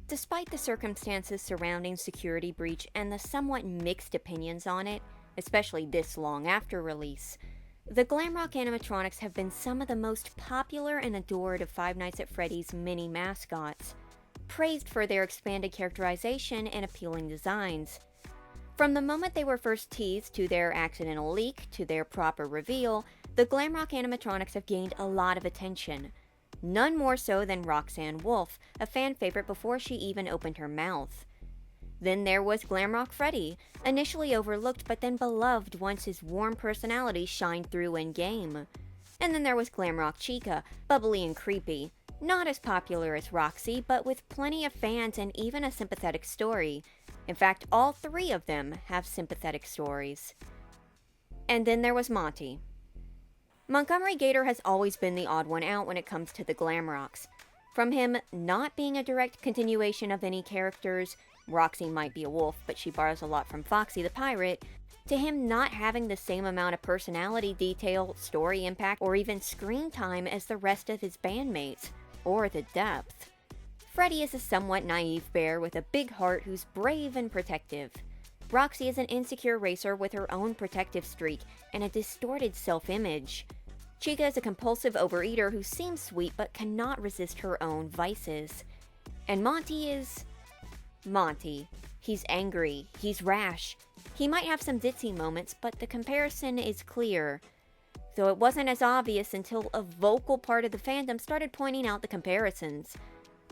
Despite the circumstances surrounding Security Breach and the somewhat mixed opinions on it, especially this long after release, the Glamrock animatronics have been some of the most popular and adored of Five Nights at Freddy's mini mascots, praised for their expanded characterization and appealing designs. From the moment they were first teased to their accidental leak to their proper reveal, the Glamrock animatronics have gained a lot of attention. None more so than Roxanne Wolf, a fan favorite before she even opened her mouth. Then there was Glamrock Freddy, initially overlooked but then beloved once his warm personality shined through in-game. And then there was Glamrock Chica, bubbly and creepy. Not as popular as Roxy, but with plenty of fans and even a sympathetic story. In fact, all three of them have sympathetic stories. And then there was Monty. Montgomery Gator has always been the odd one out when it comes to the Glamrocks. From him not being a direct continuation of any characters, Roxy might be a wolf, but she borrows a lot from Foxy the pirate, to him not having the same amount of personality detail, story impact, or even screen time as the rest of his bandmates, or the depth. Freddy is a somewhat naive bear with a big heart who's brave and protective. Roxy is an insecure racer with her own protective streak and a distorted self-image. Chica is a compulsive overeater who seems sweet but cannot resist her own vices. And Monty is... Monty. He's angry. He's rash. He might have some ditzy moments, but the comparison is clear. Though it wasn't as obvious until a vocal part of the fandom started pointing out the comparisons.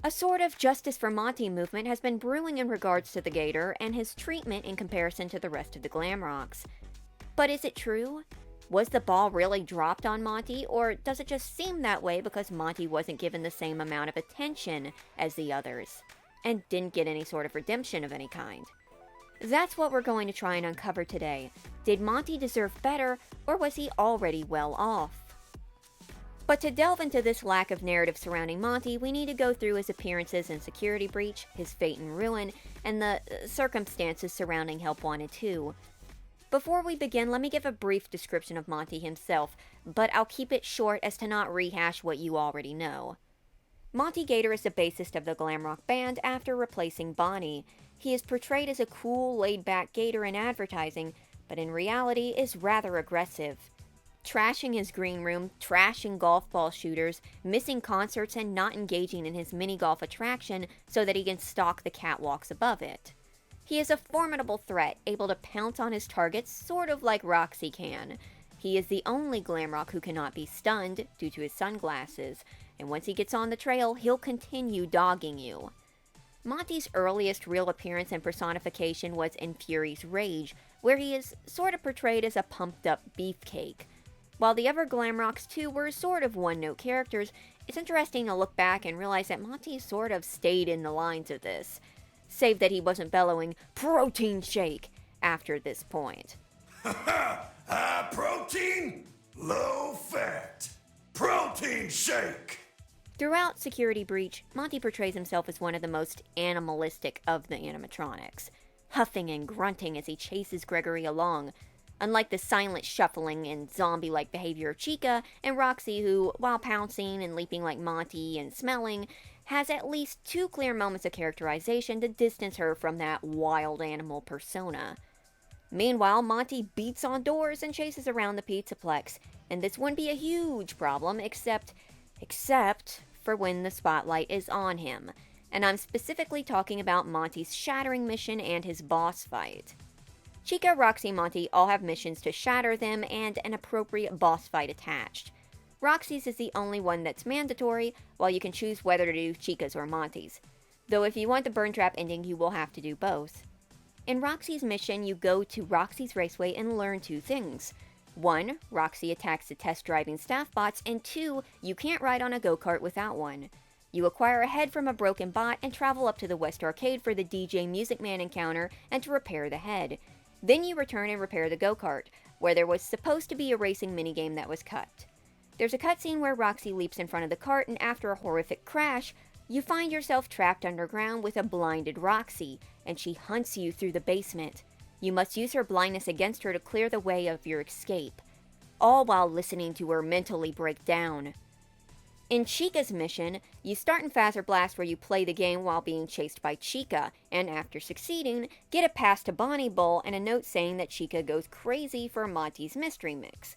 A sort of Justice for Monty movement has been brewing in regards to the Gator and his treatment in comparison to the rest of the Glamrocks. But is it true? Was the ball really dropped on Monty, or does it just seem that way because Monty wasn't given the same amount of attention as the others, and didn't get any sort of redemption of any kind? That's what we're going to try and uncover today. Did Monty deserve better, or was he already well off? But to delve into this lack of narrative surrounding Monty, we need to go through his appearances in Security Breach, his fate and ruin, and the circumstances surrounding Help Wanted 2. Before we begin, let me give a brief description of Monty himself, but I'll keep it short as to not rehash what you already know. Monty Gator is the bassist of the Glamrock band after replacing Bonnie. He is portrayed as a cool, laid-back Gator in advertising, but in reality is rather aggressive. Trashing his green room, trashing golf ball shooters, missing concerts, and not engaging in his mini-golf attraction so that he can stalk the catwalks above it. He is a formidable threat, able to pounce on his targets sort of like Roxy can. He is the only Glamrock who cannot be stunned due to his sunglasses, and once he gets on the trail, he'll continue dogging you. Monty's earliest real appearance and personification was in Fury's Rage, where he is sort of portrayed as a pumped-up beefcake. While the other Glamrocks too were sort of one-note characters, it's interesting to look back and realize that Monty sort of stayed in the lines of this, save that he wasn't bellowing, "Protein shake!" after this point. High protein, low fat. Protein shake! Throughout Security Breach, Monty portrays himself as one of the most animalistic of the animatronics, huffing and grunting as he chases Gregory along, unlike the silent shuffling and zombie-like behavior of Chica and Roxy, who, while pouncing and leaping like Monty and smelling, has at least two clear moments of characterization to distance her from that wild animal persona. Meanwhile, Monty beats on doors and chases around the Pizzaplex, and this wouldn't be a huge problem except for when the spotlight is on him, and I'm specifically talking about Monty's Shattering mission and his boss fight. Chica, Roxy, Monty all have missions to shatter them and an appropriate boss fight attached. Roxy's is the only one that's mandatory, while you can choose whether to do Chica's or Monty's. Though if you want the burn trap ending, you will have to do both. In Roxy's mission, you go to Roxy's Raceway and learn two things. 1. Roxy attacks the test driving staff bots, and 2. You can't ride on a go-kart without one. You acquire a head from a broken bot and travel up to the West Arcade for the DJ Music Man encounter and to repair the head. Then you return and repair the go-kart, where there was supposed to be a racing minigame that was cut. There's a cutscene where Roxy leaps in front of the cart, and after a horrific crash, you find yourself trapped underground with a blinded Roxy, and she hunts you through the basement. You must use her blindness against her to clear the way of your escape, all while listening to her mentally break down. In Chica's mission, you start in Phaser Blast where you play the game while being chased by Chica, and after succeeding, get a pass to Bonnie Bowl and a note saying that Chica goes crazy for Monty's mystery mix.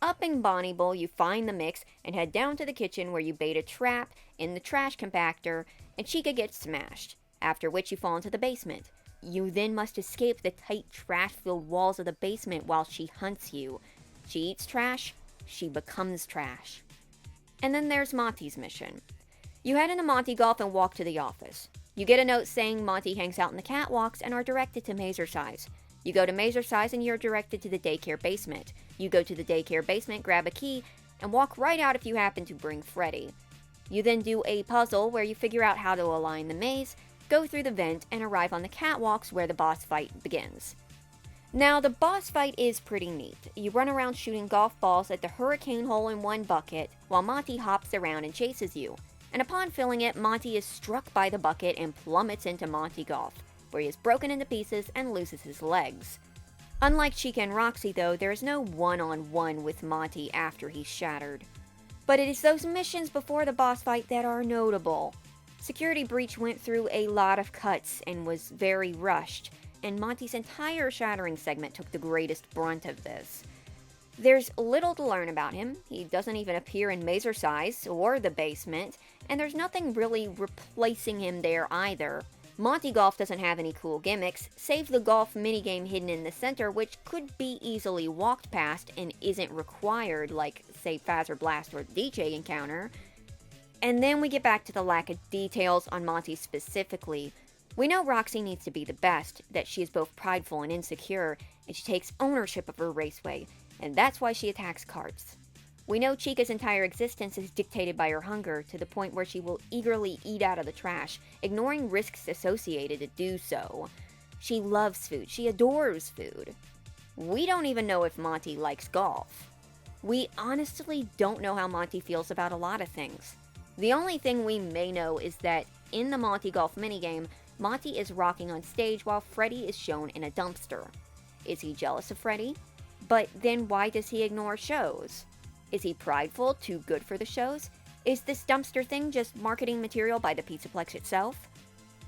Up in Bonnie Bowl, you find the mix and head down to the kitchen where you bait a trap in the trash compactor, and Chica gets smashed, after which you fall into the basement. You then must escape the tight trash-filled walls of the basement while she hunts you. She eats trash, she becomes trash. And then there's Monty's mission. You head into Monty Golf and walk to the office. You get a note saying Monty hangs out in the catwalks and are directed to Mazer Size. You go to Mazer Size and you're directed to the daycare basement. You go to the daycare basement, grab a key, and walk right out if you happen to bring Freddy. You then do a puzzle where you figure out how to align the maze, go through the vent, and arrive on the catwalks where the boss fight begins. Now, the boss fight is pretty neat. You run around shooting golf balls at the hurricane hole in one bucket, while Monty hops around and chases you. And upon filling it, Monty is struck by the bucket and plummets into Monty Golf, where he is broken into pieces and loses his legs. Unlike Chica and Roxy, though, there is no one-on-one with Monty after he's shattered. But it is those missions before the boss fight that are notable. Security Breach went through a lot of cuts and was very rushed, and Monty's entire Shattering segment took the greatest brunt of this. There's little to learn about him. He doesn't even appear in Mazer Size or the basement, and there's nothing really replacing him there either. Monty Golf doesn't have any cool gimmicks, save the golf minigame hidden in the center, which could be easily walked past and isn't required like, say, Phaser Blast or the DJ encounter. And then we get back to the lack of details on Monty specifically. We know Roxy needs to be the best, that she is both prideful and insecure, and she takes ownership of her raceway, and that's why she attacks carts. We know Chica's entire existence is dictated by her hunger, to the point where she will eagerly eat out of the trash, ignoring risks associated to do so. She loves food. She adores food. We don't even know if Monty likes golf. We honestly don't know how Monty feels about a lot of things. The only thing we may know is that in the Monty Golf minigame, Monty is rocking on stage while Freddy is shown in a dumpster. Is he jealous of Freddy? But then why does he ignore shows? Is he prideful, too good for the shows? Is this dumpster thing just marketing material by the Pizzaplex itself?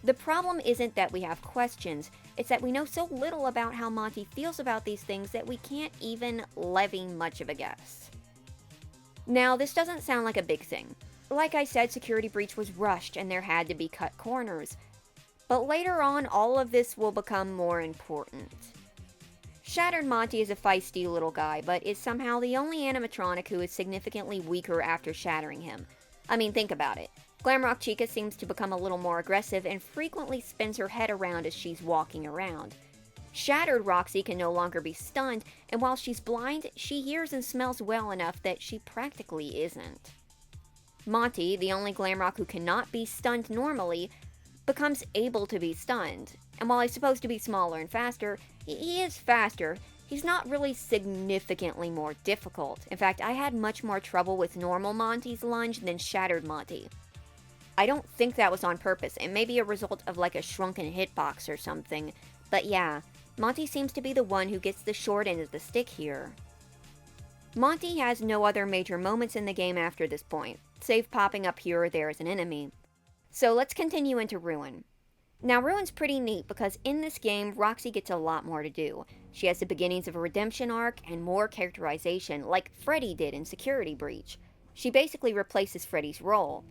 The problem isn't that we have questions, it's that we know so little about how Monty feels about these things that we can't even levy much of a guess. Now, this doesn't sound like a big thing. Like I said, Security Breach was rushed and there had to be cut corners. But later on, all of this will become more important. Shattered Monty is a feisty little guy, but is somehow the only animatronic who is significantly weaker after shattering him. I mean, think about it. Glamrock Chica seems to become a little more aggressive and frequently spins her head around as she's walking around. Shattered Roxy can no longer be stunned, and while she's blind, she hears and smells well enough that she practically isn't. Monty, the only Glamrock who cannot be stunned normally, becomes able to be stunned. And while he's supposed to be smaller and faster, he is faster. He's not really significantly more difficult. In fact, I had much more trouble with normal Monty's lunge than Shattered Monty. I don't think that was on purpose. It may be a result of like a shrunken hitbox or something. But yeah, Monty seems to be the one who gets the short end of the stick here. Monty has no other major moments in the game after this point, save popping up here or there as an enemy. So let's continue into Ruin. Now, Ruin's pretty neat because in this game, Roxy gets a lot more to do. She has the beginnings of a redemption arc and more characterization, like Freddy did in Security Breach. She basically replaces Freddy's role.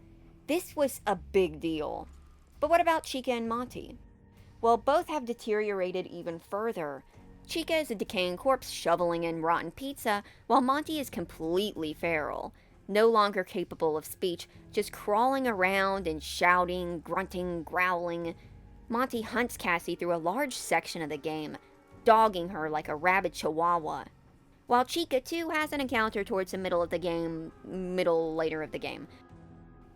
This was a big deal. But what about Chica and Monty? Well, both have deteriorated even further. Chica is a decaying corpse shoveling in rotten pizza, while Monty is completely feral. No longer capable of speech, just crawling around and shouting, grunting, growling. Monty hunts Cassie through a large section of the game, dogging her like a rabid chihuahua. While Chica, too, has an encounter towards the middle later of the game.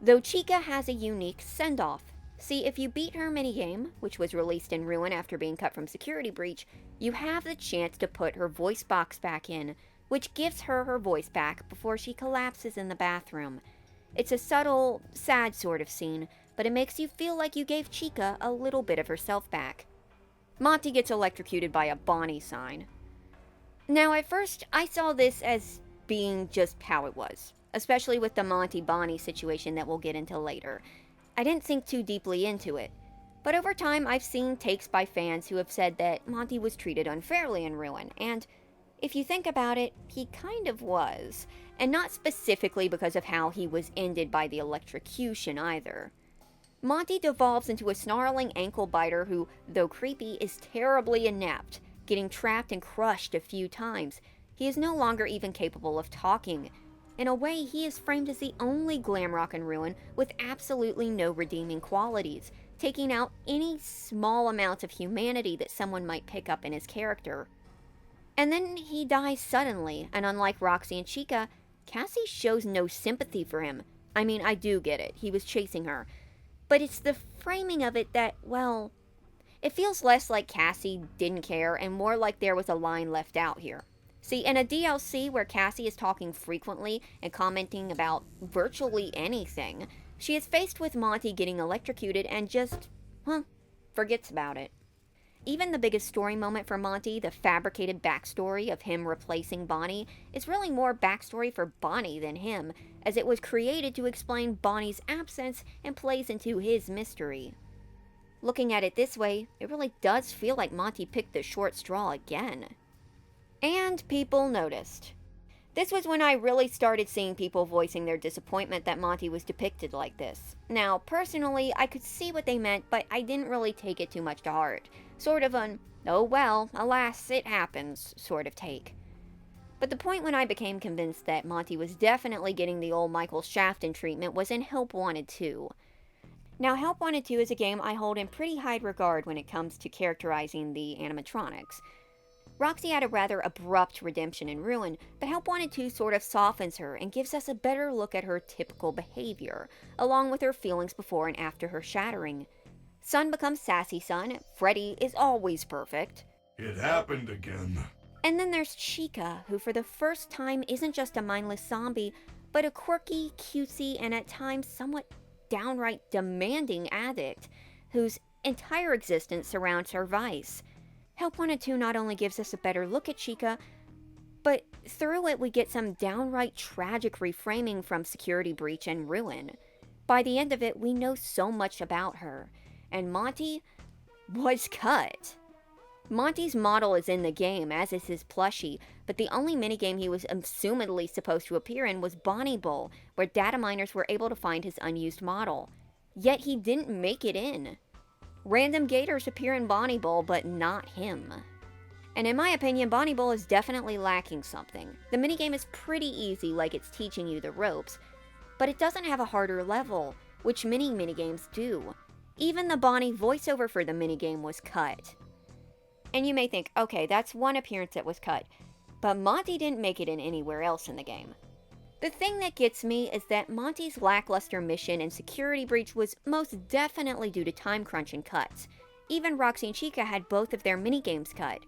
Though Chica has a unique send-off. See, if you beat her minigame, which was released in Ruin after being cut from Security Breach, you have the chance to put her voice box back in, which gives her her voice back before she collapses in the bathroom. It's a subtle, sad sort of scene, but it makes you feel like you gave Chica a little bit of herself back. Monty gets electrocuted by a Bonnie sign. Now, at first, I saw this as being just how it was. especially with the Monty-Bonnie situation that we'll get into later. I didn't think too deeply into it, but over time I've seen takes by fans who have said that Monty was treated unfairly in Ruin, and if you think about it, he kind of was, and not specifically because of how he was ended by the electrocution either. Monty devolves into a snarling ankle biter who, though creepy, is terribly inept, getting trapped and crushed a few times. He is no longer even capable of talking. In a way, he is framed as the only Glamrock in Ruin with absolutely no redeeming qualities, taking out any small amount of humanity that someone might pick up in his character. And then he dies suddenly, and unlike Roxy and Chica, Cassie shows no sympathy for him. I mean, I do get it, he was chasing her. But it's the framing of it that, well, it feels less like Cassie didn't care and more like there was a line left out here. See, in a DLC where Cassie is talking frequently and commenting about virtually anything, she is faced with Monty getting electrocuted and just, forgets about it. Even the biggest story moment for Monty, the fabricated backstory of him replacing Bonnie, is really more backstory for Bonnie than him, as it was created to explain Bonnie's absence and plays into his mystery. Looking at it this way, it really does feel like Monty picked the short straw again. And people noticed. This was when I really started seeing people voicing their disappointment that Monty was depicted like this. Now, personally, I could see what they meant, but I didn't really take it too much to heart. Sort of an, oh well, alas, it happens sort of take. But the point when I became convinced that Monty was definitely getting the old Michael Shafton treatment was in Help Wanted 2. Now, Help Wanted 2 is a game I hold in pretty high regard when it comes to characterizing the animatronics. Roxy had a rather abrupt redemption in Ruin, but Help Wanted 2 sort of softens her and gives us a better look at her typical behavior, along with her feelings before and after her shattering. Sun becomes Sassy Sun, Freddy is always perfect. It happened again. And then there's Chica, who for the first time isn't just a mindless zombie, but a quirky, cutesy, and at times somewhat downright demanding addict, whose entire existence surrounds her vice. Help Wanted 2 not only gives us a better look at Chica, but through it we get some downright tragic reframing from Security Breach and Ruin. By the end of it, we know so much about her, and Monty was cut. Monty's model is in the game, as is his plushie, but the only minigame he was assumedly supposed to appear in was Bonnie Bowl, where data miners were able to find his unused model. Yet he didn't make it in. Random Gators appear in Bonnie Bowl, but not him. And in my opinion, Bonnie Bowl is definitely lacking something. The minigame is pretty easy, like it's teaching you the ropes, but it doesn't have a harder level, which many minigames do. Even the Bonnie voiceover for the minigame was cut. And you may think, okay, that's one appearance that was cut, but Monty didn't make it in anywhere else in the game. The thing that gets me is that Monty's lackluster mission and Security Breach was most definitely due to time crunch and cuts. Even Roxy and Chica had both of their minigames cut.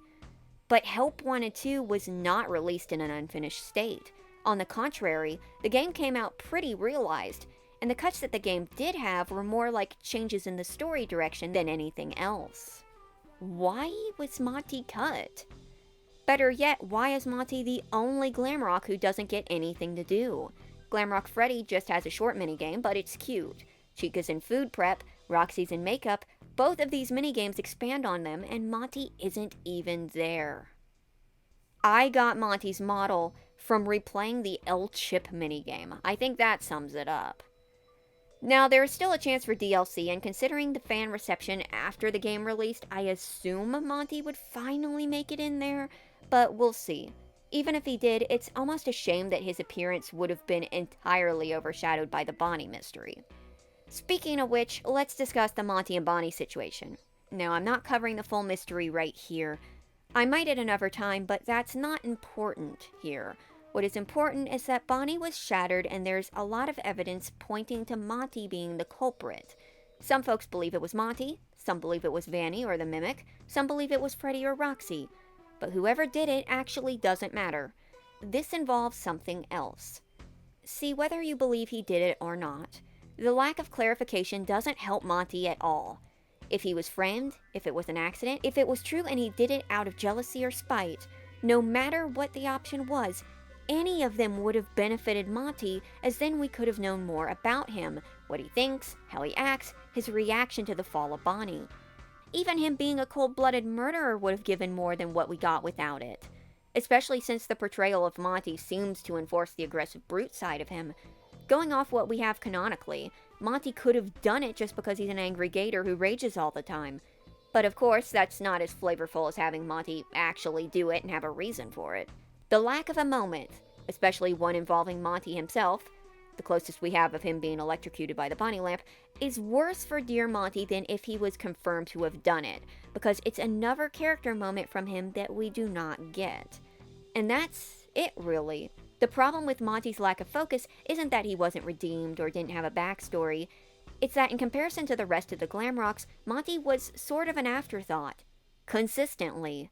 But Help Wanted 2 was not released in an unfinished state. On the contrary, the game came out pretty realized, and the cuts that the game did have were more like changes in the story direction than anything else. Why was Monty cut? Better yet, why is Monty the only Glamrock who doesn't get anything to do? Glamrock Freddy just has a short minigame, but it's cute. Chica's in food prep, Roxy's in makeup, both of these minigames expand on them, and Monty isn't even there. I got Monty's model from replaying the L-Chip minigame. I think that sums it up. Now, there is still a chance for DLC, and considering the fan reception after the game released, I assume Monty would finally make it in there, but we'll see. Even if he did, it's almost a shame that his appearance would have been entirely overshadowed by the Bonnie mystery. Speaking of which, let's discuss the Monty and Bonnie situation. Now, I'm not covering the full mystery right here. I might at another time, but that's not important here. What is important is that Bonnie was shattered and there's a lot of evidence pointing to Monty being the culprit. Some folks believe it was Monty, some believe it was Vanny or the Mimic, some believe it was Freddy or Roxy. But whoever did it actually doesn't matter. This involves something else. See, whether you believe he did it or not, the lack of clarification doesn't help Monty at all. If he was framed, if it was an accident, if it was true and he did it out of jealousy or spite, no matter what the option was, any of them would have benefited Monty, as then we could have known more about him, what he thinks, how he acts, his reaction to the fall of Bonnie. Even him being a cold-blooded murderer would have given more than what we got without it. Especially since the portrayal of Monty seems to enforce the aggressive brute side of him. Going off what we have canonically, Monty could have done it just because he's an angry gator who rages all the time. But of course, that's not as flavorful as having Monty actually do it and have a reason for it. The lack of a moment, especially one involving Monty himself, the closest we have of him being electrocuted by the Bonnie lamp, is worse for dear Monty than if he was confirmed to have done it, because it's another character moment from him that we do not get. And that's it, really. The problem with Monty's lack of focus isn't that he wasn't redeemed or didn't have a backstory. It's that in comparison to the rest of the Glamrocks, Monty was sort of an afterthought. Consistently.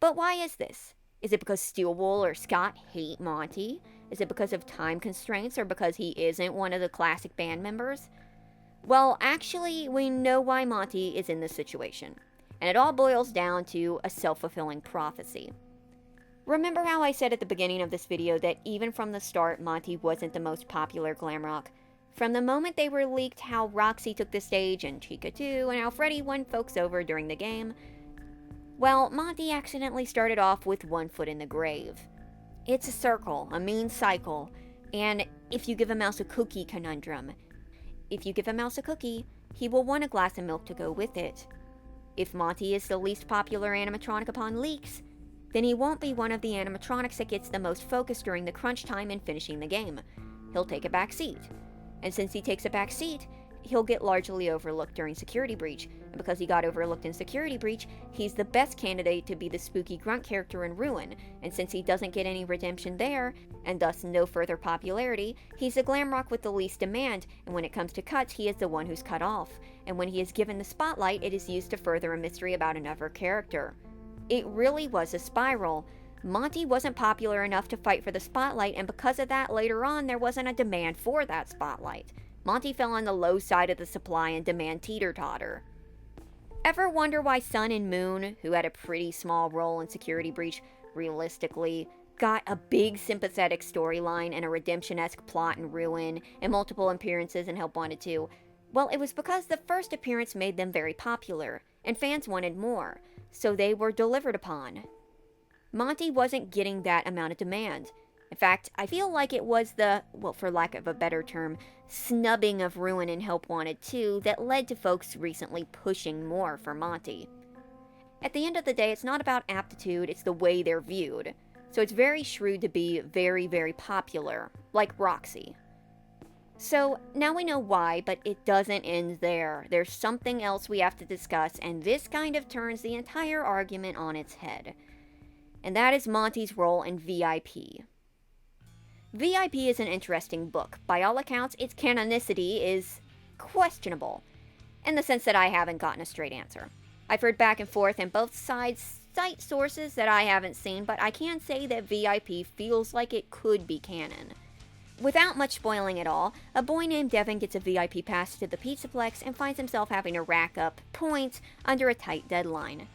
But why is this? Is it because Steelwool or Scott hate Monty? Is it because of time constraints or because he isn't one of the classic band members? Well, actually, we know why Monty is in this situation. And it all boils down to a self-fulfilling prophecy. Remember how I said at the beginning of this video that even from the start, Monty wasn't the most popular Glamrock? From the moment they were leaked how Roxy took the stage and Chica too, and how Freddy won folks over during the game, well, Monty accidentally started off with one foot in the grave. It's a circle, a mean cycle, and if you give a mouse a cookie conundrum. If you give a mouse a cookie, he will want a glass of milk to go with it. If Monty is the least popular animatronic upon leaks, then he won't be one of the animatronics that gets the most focus during the crunch time in finishing the game. He'll take a back seat. And since he takes a back seat, he'll get largely overlooked during Security Breach. And because he got overlooked in Security Breach, he's the best candidate to be the spooky grunt character in Ruin. And since he doesn't get any redemption there, and thus no further popularity, he's the Glamrock with the least demand, and when it comes to cuts, he is the one who's cut off. And when he is given the spotlight, it is used to further a mystery about another character. It really was a spiral. Monty wasn't popular enough to fight for the spotlight, and because of that, later on, there wasn't a demand for that spotlight. Monty fell on the low side of the supply and demand teeter-totter. Ever wonder why Sun and Moon, who had a pretty small role in Security Breach, realistically, got a big sympathetic storyline and a redemption-esque plot in Ruin, and multiple appearances in Help Wanted 2? Well, it was because the first appearance made them very popular, and fans wanted more, so they were delivered upon. Monty wasn't getting that amount of demand. In fact, I feel like it was the, well, for lack of a better term, snubbing of Ruin and Help Wanted 2 that led to folks recently pushing more for Monty. At the end of the day, it's not about aptitude, it's the way they're viewed. So it's very shrewd to be very, very popular, like Roxy. So, now we know why, but it doesn't end there. There's something else we have to discuss, and this kind of turns the entire argument on its head. And that is Monty's role in VIP. VIP is an interesting book. By all accounts, its canonicity is questionable, in the sense that I haven't gotten a straight answer. I've heard back and forth, and both sides cite sources that I haven't seen, but I can say that VIP feels like it could be canon. Without much spoiling at all, a boy named Devin gets a VIP pass to the Pizzaplex and finds himself having to rack up points under a tight deadline,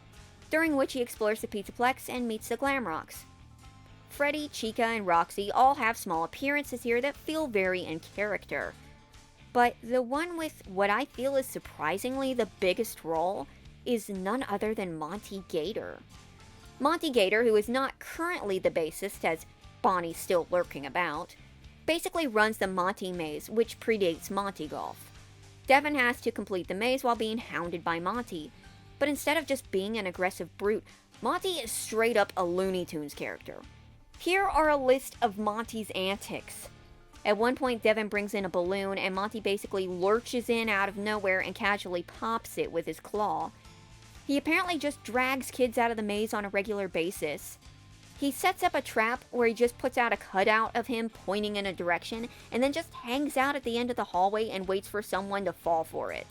during which he explores the Pizzaplex and meets the Glamrocks. Freddy, Chica, and Roxy all have small appearances here that feel very in character. But the one with what I feel is surprisingly the biggest role is none other than Monty Gator. Monty Gator, who is not currently the bassist as Bonnie's still lurking about, basically runs the Monty maze, which predates Monty Golf. Devin has to complete the maze while being hounded by Monty, but instead of just being an aggressive brute, Monty is straight up a Looney Tunes character. Here are a list of Monty's antics. At one point, Devin brings in a balloon, and Monty basically lurches in out of nowhere and casually pops it with his claw. He apparently just drags kids out of the maze on a regular basis. He sets up a trap where he just puts out a cutout of him pointing in a direction, and then just hangs out at the end of the hallway and waits for someone to fall for it.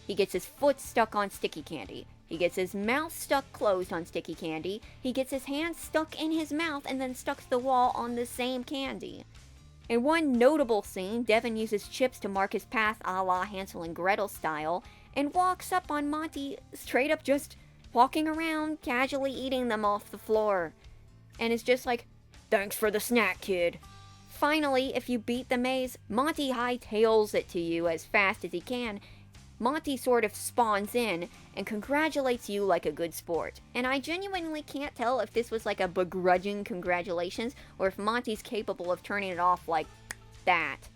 He gets his foot stuck on sticky candy. He gets his mouth stuck closed on sticky candy. He gets his hand stuck in his mouth and then stuck to the wall on the same candy. In one notable scene, Devin uses chips to mark his path a la Hansel and Gretel style, and walks up on Monty straight up just walking around, casually eating them off the floor. And it's just like, "Thanks for the snack, kid." Finally, if you beat the maze, Monty hightails it to you as fast as he can. Monty sort of spawns in and congratulates you like a good sport. And I genuinely can't tell if this was like a begrudging congratulations or if Monty's capable of turning it off like that.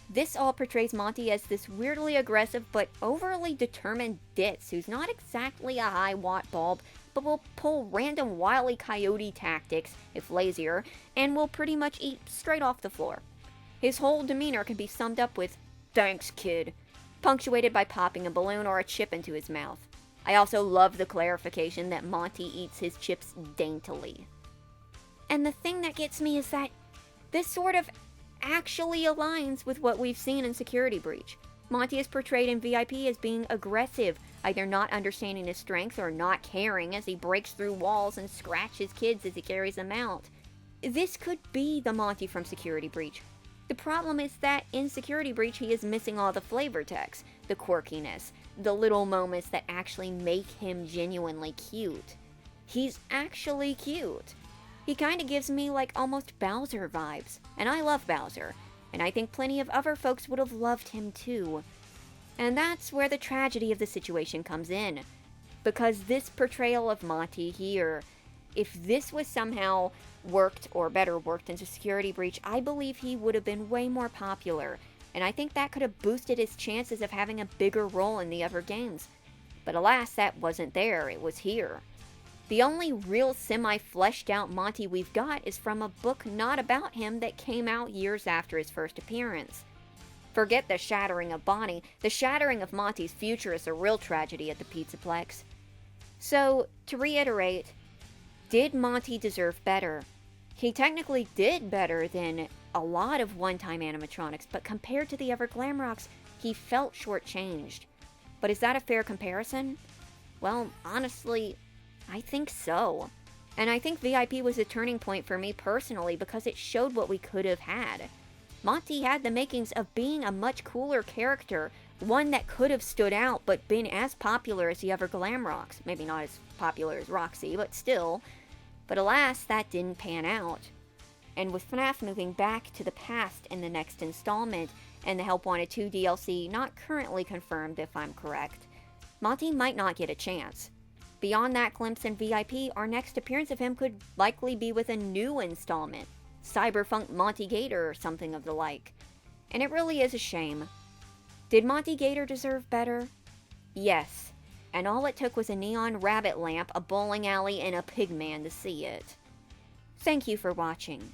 This all portrays Monty as this weirdly aggressive but overly determined ditz who's not exactly a high-watt bulb, but will pull random wily coyote tactics, if lazier, and will pretty much eat straight off the floor. His whole demeanor can be summed up with, "Thanks, kid," punctuated by popping a balloon or a chip into his mouth. I also love the clarification that Monty eats his chips daintily. And the thing that gets me is that this sort of actually aligns with what we've seen in Security Breach. Monty is portrayed in VIP as being aggressive, either not understanding his strength or not caring as he breaks through walls and scratches kids as he carries them out. This could be the Monty from Security Breach. The problem is that in Security Breach he is missing all the flavor text, the quirkiness, the little moments that actually make him genuinely cute. He's actually cute. He kinda gives me like almost Bowser vibes, and I love Bowser, and I think plenty of other folks would have loved him too. And that's where the tragedy of the situation comes in. Because this portrayal of Monty here, if this was somehow worked, or better worked into Security Breach, I believe he would have been way more popular, and I think that could have boosted his chances of having a bigger role in the other games. But alas, that wasn't there, it was here. The only real semi-fleshed out Monty we've got is from a book not about him that came out years after his first appearance. Forget the shattering of Bonnie, the shattering of Monty's future is a real tragedy at the Pizzaplex. So, to reiterate, did Monty deserve better? He technically did better than a lot of one-time animatronics, but compared to the other Glamrocks, he felt shortchanged. But is that a fair comparison? Well, honestly, I think so. And I think VIP was a turning point for me personally because it showed what we could have had. Monty had the makings of being a much cooler character, one that could have stood out but been as popular as the other Glamrocks. Maybe not as popular as Roxy, but still. But alas, that didn't pan out. And with FNAF moving back to the past in the next installment, and the Help Wanted 2 DLC not currently confirmed if I'm correct, Monty might not get a chance. Beyond that glimpse in VIP, our next appearance of him could likely be with a new installment, Cyberfunk Monty Gator or something of the like. And it really is a shame. Did Monty Gator deserve better? Yes. And all it took was a neon rabbit lamp, a bowling alley, and a pigman to see it. Thank you for watching.